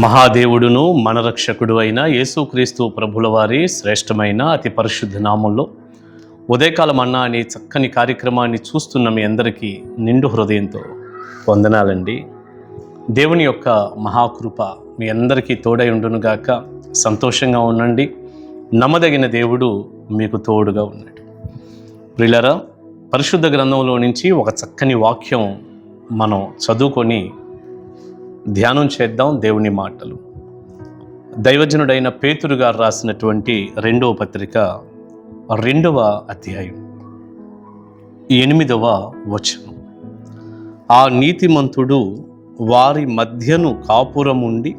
మహాదేవుడును మన రక్షకుడు అయిన యేసుక్రీస్తు ప్రభుల వారి శ్రేష్టమైన అతి పరిశుద్ధ నామంలో ఉదయకాలం అన్న అనే చక్కని కార్యక్రమాన్ని చూస్తున్న మీ అందరికీ నిండు హృదయంతో వందనాలండి. దేవుని యొక్క మహాకృప మీ అందరికీ తోడై ఉండునుగాక. సంతోషంగా ఉండండి. నమ్మదగిన దేవుడు మీకు తోడుగా ఉన్నాడు. ప్రియులారా, పరిశుద్ధ గ్రంథంలో నుంచి ఒక చక్కని వాక్యం మనం చదువుకొని ధ్యానం చేద్దాం. దేవుని మాటలు దైవజనుడైన పేతురు గారు రాసినటువంటి 2వ పత్రిక 2వ అధ్యాయం 8వ వచనం. ఆ నీతిమంతుడు వారి మధ్యను కాపురముండి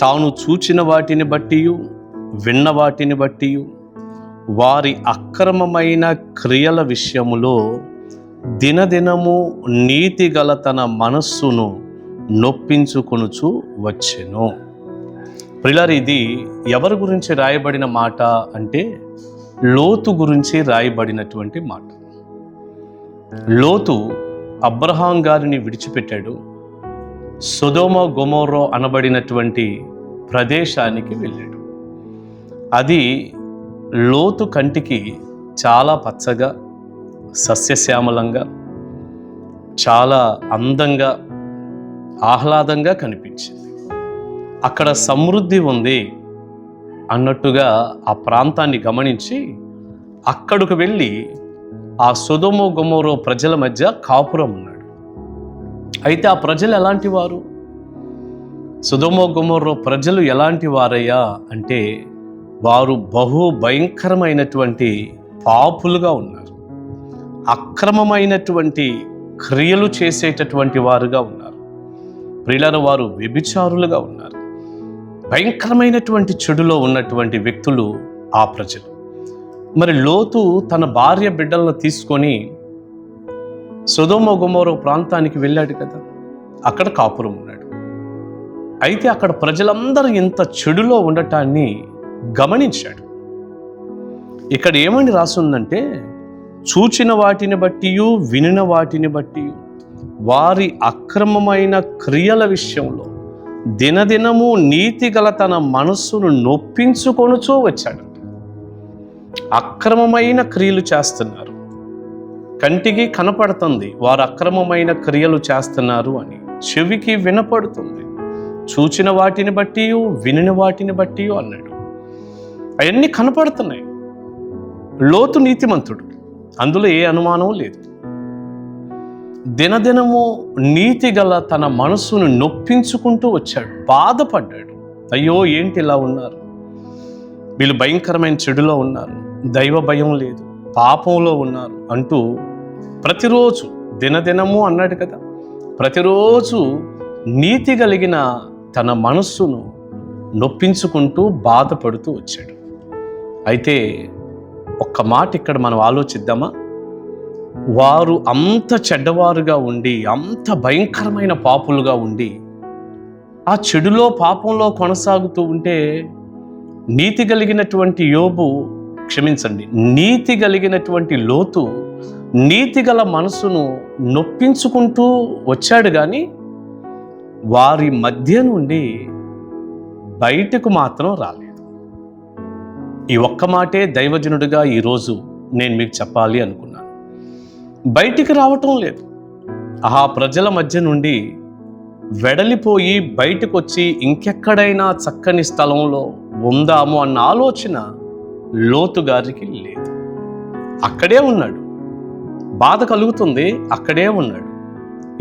తాను చూచిన వాటిని బట్టి విన్న వాటిని బట్టి వారి అక్రమమైన క్రియల విషయములో దినదినము నీతిగల తన మనస్సును నొప్పించుకొనుచు వచ్చెను. ప్రియులారా, ఇది ఎవరి గురించి రాయబడిన మాట అంటే లోతు గురించి రాయబడినటువంటి మాట. లోతు అబ్రహాం గారిని విడిచిపెట్టాడు. సొదొమ గొమొర్రా అనబడినటువంటి ప్రదేశానికి వెళ్ళాడు. అది లోతు కంటికి చాలా పచ్చగా, సస్యశ్యామలంగా, చాలా అందంగా, ఆహ్లాదంగా కనిపించింది. అక్కడ సమృద్ధి ఉంది అన్నట్టుగా ఆ ప్రాంతాన్ని గమనించి అక్కడికి వెళ్ళి ఆ సొదొమ గొమొర్రా ప్రజల మధ్య కాపురం ఉన్నాడు. అయితే ఆ ప్రజలు ఎలాంటి వారు? సొదొమ గొమొర్రా ప్రజలు ఎలాంటి వారయ్యా అంటే వారు బహు భయంకరమైనటువంటి పాపులుగా ఉన్నారు. అక్రమమైనటువంటి క్రియలు చేసేటటువంటి వారుగా ఉన్నారు. ప్రియులారా, వారు వ్యభిచారులుగా ఉన్నారు. భయంకరమైనటువంటి చెడులో ఉన్నటువంటి వ్యక్తులు ఆ ప్రజలు. మరి లోతు తన భార్య బిడ్డలను తీసుకొని సొదొమ గొమొర్రా ప్రాంతానికి వెళ్ళాడు కదా, అక్కడ కాపురం ఉన్నాడు. అయితే అక్కడ ప్రజలందరూ ఇంత చెడులో ఉండటాన్ని గమనించాడు. ఇక్కడ ఏమని రాసుందంటే, చూచిన వాటిని బట్టి వినిన వాటిని బట్టి వారి అక్రమమైన క్రియల విషయంలో దినదినము నీతిగల తన మనస్సును నొప్పించుకొనుచూ వచ్చాడు. అక్రమమైన క్రియలు చేస్తున్నారు. కంటికి కనపడుతుంది వారు అక్రమమైన క్రియలు చేస్తున్నారు అని, చెవికి వినపడుతుంది. చూచిన వాటిని బట్టి వినిన వాటిని బట్టి అన్నాడు. అవన్నీ కనపడుతున్నాయి. లోతు నీతిమంతుడు, అందులో ఏ అనుమానం లేదు. దినదినము నీతిగల తన మనసును నొప్పించుకుంటూ వచ్చాడు. బాధపడ్డాడు. అయ్యో, ఏంటి ఇలా ఉన్నారు, వీళ్ళు భయంకరమైన చెడులో ఉన్నారు, దైవ భయం లేదు, పాపంలో ఉన్నారు అంటూ ప్రతిరోజు దినదినము అన్నాడు కదా, ప్రతిరోజు నీతి కలిగిన తన మనస్సును నొప్పించుకుంటూ బాధపడుతూ వచ్చాడు. అయితే ఒక్క మాట ఇక్కడ మనం ఆలోచిద్దామా? వారు అంత చెడ్డవారుగా ఉండి, అంత భయంకరమైన పాపులుగా ఉండి, ఆ చెడులో పాపంలో కొనసాగుతూ ఉంటే నీతి కలిగినటువంటి నీతి కలిగినటువంటి లోతు నీతిగల మనసును నొప్పించుకుంటూ వచ్చాడు. కానీ వారి మధ్య నుండి బయటకు మాత్రం రాలేదు. ఈ ఒక్క మాటే దైవజనుడిగా ఈరోజు నేను మీకు చెప్పాలి అనుకున్నాను. బయటికి రావటం లేదు. ఆ ప్రజల మధ్య నుండి వెడలిపోయి బయటకు వచ్చి ఇంకెక్కడైనా చక్కని స్థలంలో ఉందాము అన్న ఆలోచన లోతు గారికి లేదు. అక్కడే ఉన్నాడు. బాధ కలుగుతుంది, అక్కడే ఉన్నాడు.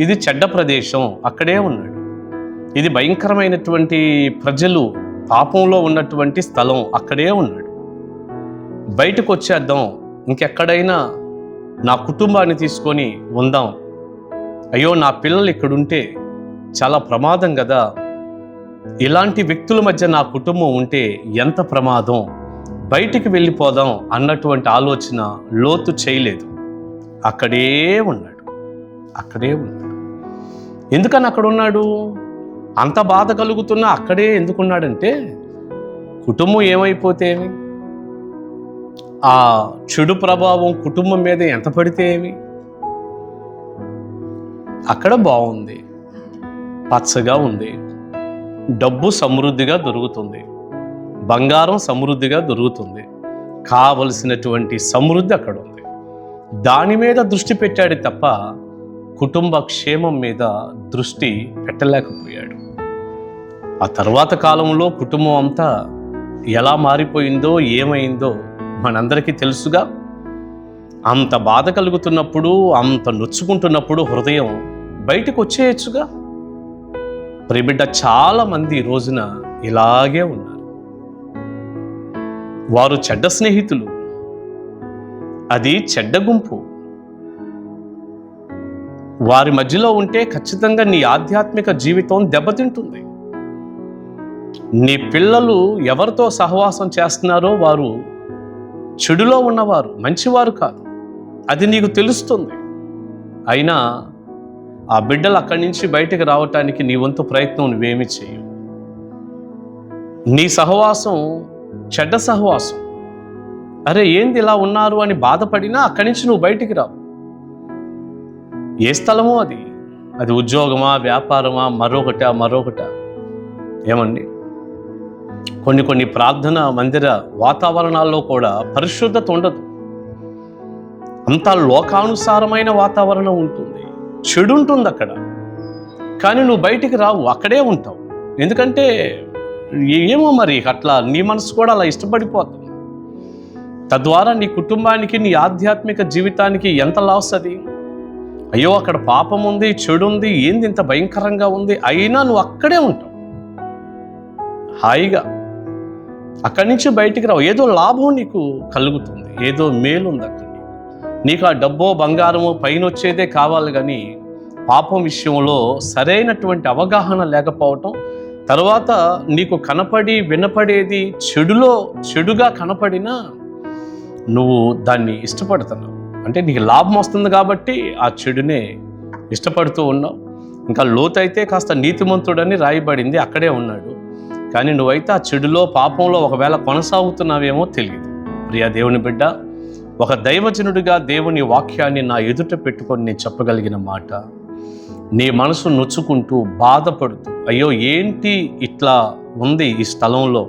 ఇది చెడ్డ ప్రదేశం, అక్కడే ఉన్నాడు. ఇది భయంకరమైనటువంటి ప్రజలు పాపంలో ఉన్నటువంటి స్థలం, అక్కడే ఉన్నాడు. బయటకు వచ్చేద్దాం, ఇంకెక్కడైనా నా కుటుంబాన్ని తీసుకొని ఉందాం, అయ్యో నా పిల్లలు ఇక్కడుంటే చాలా ప్రమాదం కదా, ఇలాంటి వ్యక్తుల మధ్య నా కుటుంబం ఉంటే ఎంత ప్రమాదం, బయటికి వెళ్ళిపోదాం అన్నటువంటి ఆలోచన లోతు చేయలేదు. అక్కడే ఉన్నాడు. ఎందుకని అక్కడ ఉన్నాడు? అంత బాధ కలుగుతున్నా అక్కడే ఎందుకున్నాడంటే, కుటుంబం ఏమైపోతే ఏమి, ఆ చెడు ప్రభావం కుటుంబం మీద ఎంత పడితే ఏమి, అక్కడ బాగుంది, పచ్చగా ఉంది, డబ్బు సమృద్ధిగా దొరుకుతుంది, బంగారం సమృద్ధిగా దొరుకుతుంది, కావలసినటువంటి సమృద్ధి అక్కడ ఉంది. దాని మీద దృష్టి పెట్టాడు తప్ప కుటుంబ క్షేమం మీద దృష్టి పెట్టలేకపోయాడు. ఆ తర్వాత కాలంలో కుటుంబం అంతా ఎలా మారిపోయిందో ఏమైందో మనందరికీ తెలుసుగా. అంత బాధ కలుగుతున్నప్పుడు, అంత నొచ్చుకుంటున్నప్పుడు హృదయం బయటకు వచ్చేయచ్చుగా. ప్రియబిడ్డ, చాలా మంది ఈ రోజున ఇలాగే ఉన్నారు. వారు చెడ్డ స్నేహితులు, అది చెడ్డ గుంపు. వారి మధ్యలో ఉంటే ఖచ్చితంగా నీ ఆధ్యాత్మిక జీవితం దెబ్బతింటుంది. నీ పిల్లలు ఎవరితో సహవాసం చేస్తున్నారో వారు చెడులో ఉన్నవారు, మంచివారు కాదు, అది నీకు తెలుస్తుంది. అయినా ఆ బిడ్డలు అక్కడి నుంచి బయటకు రావటానికి నీ వంతు ప్రయత్నం నువ్వేమీ చేయవు. నీ సహవాసం చెడ్డ సహవాసం. అరే ఏంది ఇలా ఉన్నారు అని బాధపడినా అక్కడి నుంచి నువ్వు బయటికి రావు. ఏ స్థలమో అది ఉద్యోగమా, వ్యాపారమా, మరొకట. ఏమండి, కొన్ని ప్రార్థన మందిర వాతావరణాల్లో కూడా పరిశుద్ధత ఉండదు. అంతా లోకానుసారమైన వాతావరణం ఉంటుంది, చెడు ఉంటుంది అక్కడ. కానీ నువ్వు బయటికి రావు, అక్కడే ఉంటావు. ఎందుకంటే ఏమో మరి అట్లా నీ మనసు కూడా అలా ఇష్టపడిపోతుంది. తద్వారా నీ కుటుంబానికి, నీ ఆధ్యాత్మిక జీవితానికి ఎంత లాస్ అది. అయ్యో అక్కడ పాపం ఉంది, చెడు ఉంది, ఏంది ఇంత భయంకరంగా ఉంది, అయినా నువ్వు అక్కడే ఉంటావు హాయిగా. అక్కడి నుంచి బయటికి రావు. ఏదో లాభం నీకు కలుగుతుంది, ఏదో మేలు ఉంది అక్కడ. నీకు ఆ డబ్బో బంగారమో పైన వచ్చేదే కావాలి, కానీ పాపం విషయంలో సరైనటువంటి అవగాహన లేకపోవటం, తర్వాత నీకు కనపడి వినపడేది చెడుగా కనపడినా నువ్వు దాన్ని ఇష్టపడుతున్నావు. అంటే నీకు లాభం వస్తుంది కాబట్టి ఆ చెడునే ఇష్టపడుతూ ఉన్నావు. ఇంకా లోతైతే కాస్త నీతిమంతుడని రాయబడింది, అక్కడే ఉన్నాడు. కానీ నువ్వైతే ఆ చెడులో, పాపంలో ఒకవేళ కొనసాగుతున్నావేమో తెలియదు. ప్రియా దేవుని బిడ్డ, ఒక దైవజనుడిగా దేవుని వాక్యాన్ని నా ఎదుట పెట్టుకొని నేను చెప్పగలిగిన మాట, నీ మనసు నొచ్చుకుంటూ బాధపడుతూ, అయ్యో ఏంటి ఇట్లా ఉంది ఈ స్థలంలో,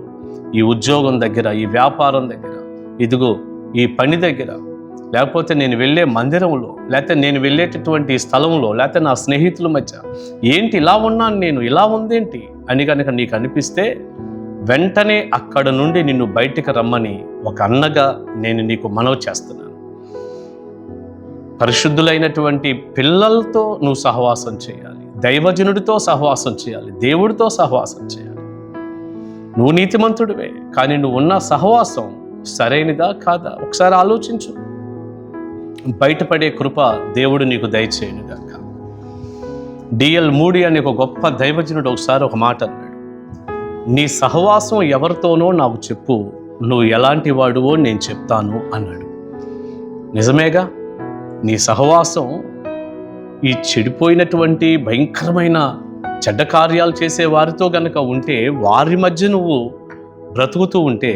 ఈ ఉద్యోగం దగ్గర, ఈ వ్యాపారం దగ్గర, ఇదిగో ఈ పని దగ్గర, లేకపోతే నేను వెళ్ళే మందిరంలో, లేకపోతే నేను వెళ్ళేటటువంటి స్థలంలో, లేకపోతే నా స్నేహితుల మధ్య ఏంటి ఇలా ఉన్నాను నేను, ఇలా ఉందేంటి అని కనుక నీకు అనిపిస్తే వెంటనే అక్కడ నుండి నిన్ను బయటికి రమ్మని ఒక అన్నగా నేను నీకు మనవి చేస్తున్నాను. పరిశుద్ధులైనటువంటి పిల్లలతో నువ్వు సహవాసం చేయాలి, దైవజనుడితో సహవాసం చేయాలి, దేవుడితో సహవాసం చేయాలి. నువ్వు నీతిమంతుడివే, కానీ నువ్వు ఉన్న సహవాసం సరైనదా కాదా ఒకసారి ఆలోచించు. బయటపడే కృప దేవుడు నీకు దయచేయనుగాక. డిఎల్ మూడీ అనే ఒక గొప్ప దైవజనుడు ఒకసారి ఒక మాట అన్నాడు, నీ సహవాసం ఎవరితోనో నాకు చెప్పు, నువ్వు ఎలాంటి వాడువో నేను చెప్తాను అన్నాడు. నిజమేగా, నీ సహవాసం ఈ చెడిపోయినటువంటి భయంకరమైన చెడ్డ కార్యాలు చేసే వారితో గనక ఉంటే, వారి మధ్య నువ్వు బ్రతుకుతూ ఉంటే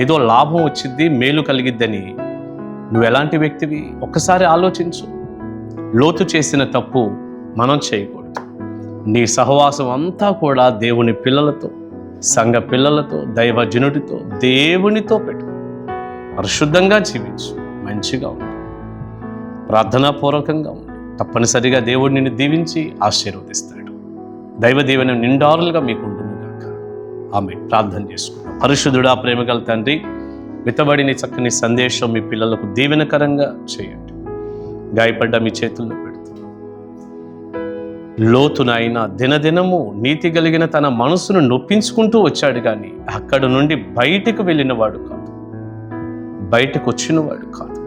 ఏదో లాభం వచ్చిద్ది, మేలు కలిగిద్దని నువ్వు ఎలాంటి వ్యక్తివి ఒక్కసారి ఆలోచించు. లోతు చేసిన తప్పు మనం చేయకూడదు. నీ సహవాసం అంతా కూడా దేవుని పిల్లలతో, సంఘ పిల్లలతో, దైవజనుడితో, దేవునితో పెట్టు. పరిశుద్ధంగా జీవించు, మంచిగా ఉండు, ప్రార్థనాపూర్వకంగా ఉండు. తప్పనిసరిగా దేవుడు నిన్ను దీవించి ఆశీర్వదిస్తాడు. దైవ దీవెన నిండారులుగా మీకు ఉండునుగాక. ఆమె ప్రార్థన చేసుకుందాం. పరిశుద్ధుడా, ప్రేమగల తండ్రి, విత్తబడిన చక్కని సందేశం మీ పిల్లలకు దీవెనకరంగా చేయండి. గాయపడ్డ మీ చేతుల్లో పెడుతున్నాం. లోతునైనా దినదినము నీతి కలిగిన తన మనసును నొప్పించుకుంటూ వచ్చాడు, కానీ అక్కడ నుండి బయటకు వెళ్ళినవాడు కాదు, బయటకు వచ్చినవాడు కాదు.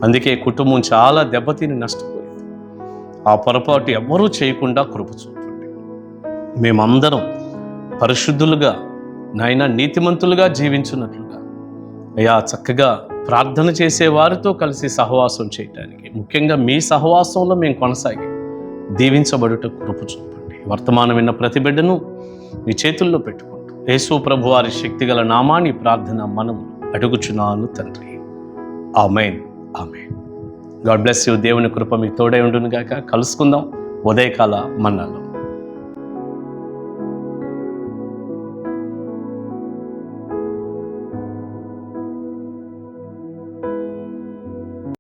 అందుకే కుటుంబం చాలా దెబ్బతిని నష్టపోయింది. ఆ పొరపాటు ఎవ్వరూ చేయకుండా కృప చూపండి. మేమందరం పరిశుద్ధులుగా, నాయనా నీతిమంతులుగా జీవించున్నట్లుగా, అయ్యా చక్కగా ప్రార్థన చేసే వారితో కలిసి సహవాసం చేయటానికి, ముఖ్యంగా మీ సహవాసంలో మేము కొనసాగి దీవించబడుట కృప చూపండి. వర్తమానం విన్న ప్రతి బిడ్డను మీ చేతుల్లో పెట్టుకుంటూ యేసు ప్రభు వారి శక్తిగల నామాన్ని ప్రార్థన మనము అడుగుచున్నాను తండ్రి. Amen, amen. God bless you. దేవుని కృప మీకు తోడై ఉండును గాక. కలుసుకుందాం ఉదయకాల మన్నాలో.